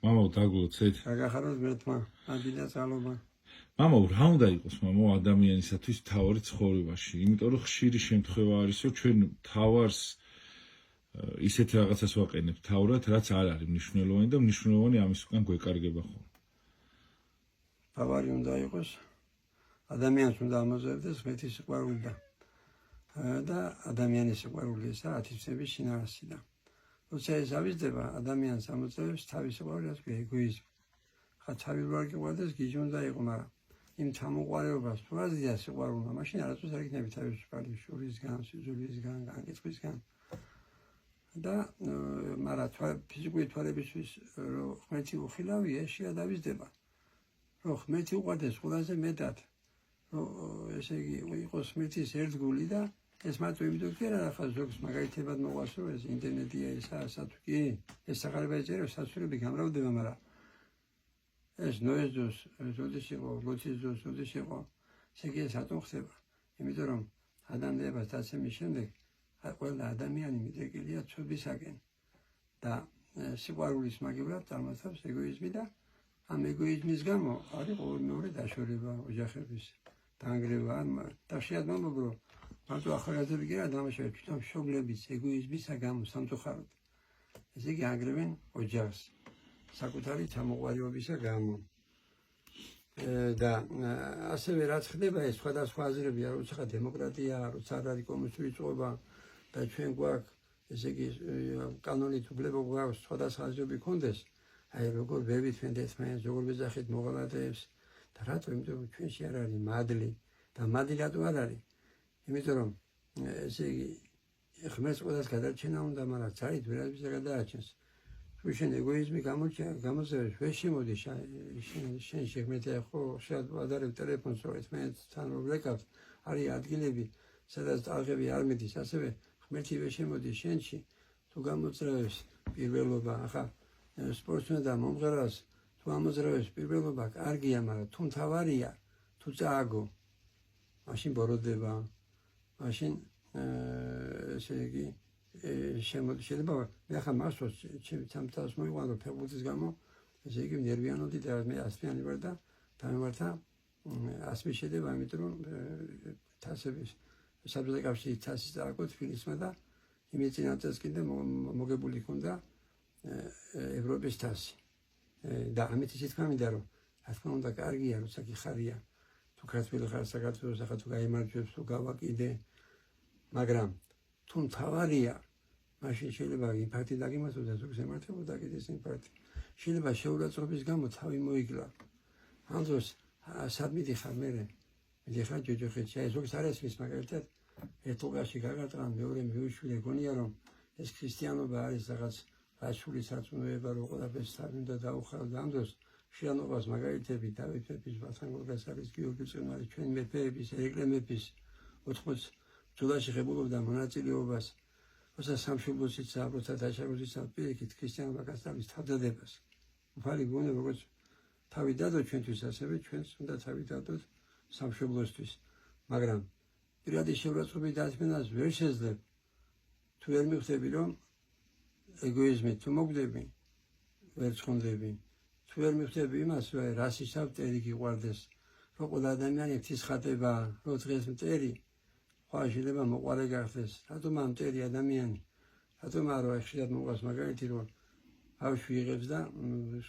მამაო დაგლოცეთ. გაგახაროს მეთმა, ადინა ძალობა. მამაო, რა უნდა იყოს მამაო ადამიანისათვის მთავარი ცხოვრებაში? იმიტომ რომ ხშირი შემთხვევა არის, რომ ჩვენ მთავარს ისეთ რაღაცას ვაყენებთ თავრად, რაც არ არის მნიშვნელოვანი და მნიშვნელოვანი ამის უკან გვეკარგება ხოლმე. თავარი უნდა იყოს ადამიანს უნდა ამოზრდეს ღმერთის სიყვარული და ადამიანის სიყვარული ესა ათვისების შინაარსიდან. როცა ეს ავიზდება, ადამიანს ამოწევს თავის სიყვარულს, ეგოიზმი. ხა თავი რო არ გიყვარდეს, გიჟი უნდა იყო, მაგრამ იმ ჩამოყვარეობას თუ აზია სიყვარულმა, მაშინ არასდროს არ იქნები თავის სიყვარული შურისგან, სიძულვისგან, განკითხვისგან. და მაგრამ ფიზიკური თვალებისთვის რომ ღმერთი უხილავია, შეიძლება დავიზდება. რომ ღმერთი უყვარდეს ყველაზე მეტად, რომ ესე იგი იყოს ღმერთის ერთგული და ეს მარტო იმიტომ კი არა, ხა ზოგს მაგალითებად მოყვას, რომ ეს ინტერნეტია ესა თუ კი ეს სახარება ეწერა, სასურები გამრავდება, მაგრამ ეს ნოეს დროს ზოდის იყო, ლოცის დროს ზოდის იყო, ესე იგი ეს რატომ ხდება? იმიტომ რომ ადამიანებას დაცემის შემდეგ ყველა ადამიანი მიდგილია ცოდვისაკენ და სიყვარულის მაგივრად წარმოსავს ეგოიზმი და ამ ეგოიზმის გამო არის მეორე დაშორება ოჯახების დაანგრევა და შეიძლება მომბობრო მარტო ახალგაზრდები კი არა დამაშავე თვითონ მშობლების ეგოიზმის გამო სამწუხაროდ ესე იგი ანგრევენ ოჯახს საკუთარი ჩამოყვარეობისა გამო და ასევე რაც ხდება ეს სხვადასხვა აზრებია როცა დემოკრატია როცა არ არის კომუნისტური წყობა და ჩვენ გვაქვს ესე იგი კანონით უფლება გვაქვს სხვადასხვა აზრები გქონდეს აი როგორ ვებით ჩვენ ერთმანეთს როგორ ვეძახით მოღალატეებს და რატო იმიტომ რომ ჩვენში არ არის მადლი და მადლი რატო არ არის იმიტომ რომ ესე იგი ღმერთს ყველას გადარჩენა უნდა მაგრამ ძალით ვერაფერს არ გადააჩენს თუ შენ ეგოიზმი გამოძევს ვერ შემოდი შენ ღმერთი ხო შეიძლება ადარებ ტელეფონს რომ ერთმანეთთან რომ ვეკავთ არის ადგილები სადაც ტალღები არ მიდის ასევე ღმერთი ვერ შემოდის შენში თუ გამოძრევს პირველობა ახლა სპორტსმენს და მომღერალს თუ ამოძრევს პირველობა კარგია მაგრამ თუ მთავარია თუ წააგო მაშინ ბოროტდება მაშინ ესე იგი შეიძლება მე ახლა მაშინ ჩემთან მოიყვანო ფეხბურთის გამო ესე იგი ნერვიანობდი და მე ასპიანი ვარ და დამემართა ასპი შედება იმიტომ რომ თასების საბჭოთა კავშირის თასის წააგო თბილისმა და იმის წინათაც კიდე მოგებული ჰქონდა ევროპის თასი და ამით ისე თქვა მინდა რომ რა თქმა უნდა კარგია როცა გიხარია თუ ქართველი ხარ საქართველოს ახლა თუ გაიმარჯვებს თუ გავაკიდე მაგრამ თუ მთავარია მაშინ შეიძლება ინფარქტი დაგიმართოს და ზოგს ემართებოდა კიდე ეს ინფარქტი შეიძლება შეურაცხყოფის გამო თავი მოიგლა ამ დროს სად მიდიხარ მე მიდიხარ ჯოჯოხეთში აი ზოგს არ ესმის მაგალითად ერთოგაში გაგატყან მეორე მიუშვიდე გონია რომ ეს ქრისტიანობა არის რაღაც რასული სარწმუნოება რომ ყველაფერს თავი უნდა დაუხალო და ამ დროს შიანობას მაგალითები დავით მეფის ვახტანგ გორგასალის გიორგი წინვარის ჩვენ მეფეების ერეკლე მეფის 80 ბრძოლაში ღებულობდა მონაწილეობას როცა სამშობლოს იცავ როცა დაჩაგოს იცავ პირიქით ქრისტიანობა გასწავლის თავდადებას უფალი გონია როგორც თავი დადო ჩვენთვის ასევე ჩვენს უნდა თავი დადოთ სამშობლოსთვის მაგრამ პირადი შეურაცხყოფის დაცმენას ვერ შეძლებ თუ ვერ მივხვდები რომ ეგოიზმით თუ მოგდები ვერ ცხონდები თუ ვერ მივხვდები იმას რომ რასისავ მტერი გიყვარდეს რომ ყველა ადამიანი ღვთის ხატება რომ დღეს მტერი ხვალ შეიძლება მოყარე გახდეს რატომ ამ მტერი ადამიანი რატომ არა ხშირად მოყვას მაგალითი რომ ბავშვი იღებს და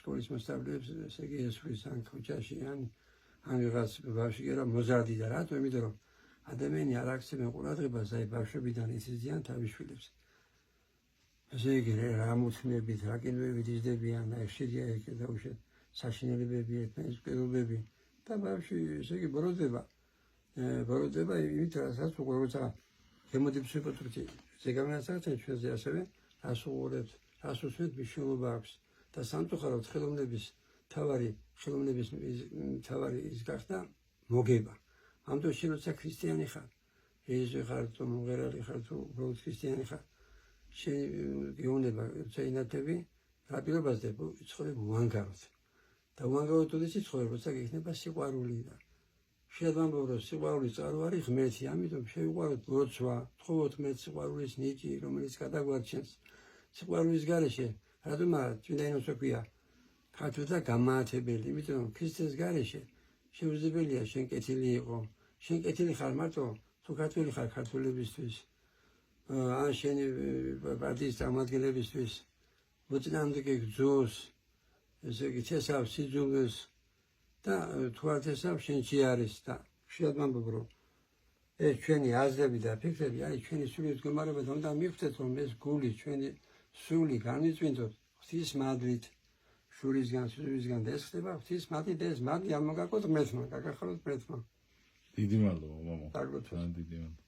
სკოლის მოსწავლეებს ესე იგი ესვრის ან ქუჩაში ან ვიღაც ბავშვი კი რომ მოზარდი და რატო იმიტომ რომ ადამიანი არ აქცევენ ყურადღებას აი ბავშვებიდან იზრდიან თავის შვილებს ესე იგი რა მუთმებით რა კინოებით იზრდებიან აი ხშირია ეგ დაუშვათ საშინელებები ერთმანეთის პირობები და ბავშვი ესე იგი ბოროტდება იმით რასაც უყურებთ გემოდებს შეფოთრთი ზეგამენაცაკენ ჩვენზე ასევე რას უყურებთ რას უსმენთ მნიშვნელობა აქვს და სამწუხაროდ ხელოვნების თავარი ის გახდა მოგება ამ დროს შენ როცა ქრისტიანი ხარ იესო ხარ თუ მომღერალი ხარ თუ უბრალოდ ქრისტიანი ხარ შენ გეუბნება როცა ინათები რა პირობას დებო ცხოვრება უანგაროთ და უანგაროთ უდესი ცხოვრება როცა გექნება სიყვარული და შეიძლება რომ სიყვარული წყარო არის ღმერთი ამიტომ შევიყვაროთ ლოცვა თხოვოთ ღმერთს სიყვარულის ნიჭი რომელიც გადაგვარჩენს სიყვარულის გარეშე რადგან წმინდა ენოსო ქვია ქართულთა გამაათებელი, იმიტომ რომ ქრისტეს გარეშე შეუძლებელია შენ კეთილი იყო. შენ კეთილი ხარ მარტო თუ ქართული ხარ ქართულებისთვის. ან შენი პარტიის წარმომადგენლებისთვის მოწინააღმდეგე გძურს, ესე იგი ცესავს სიძულვეს და თუ არ ცესავს შენში არის და ხშირად ვამბობ რომ ეს ჩვენი აზრები და ფიქრები არის ჩვენი სულის მდგომარეობა და უნდა მივხვდეთ რომ ეს გული ჩვენი სული განვიწმინდოთ ღვთის მადლით შურისგან სულისგან და ეს ხდება ღვთის მადლით ეს მადლი არ მოგაკოთ ღმერთმა გაგახაროთ ღმერთმა დიდი მადლობა მამო დაგლოცოთ დიდი მადლობა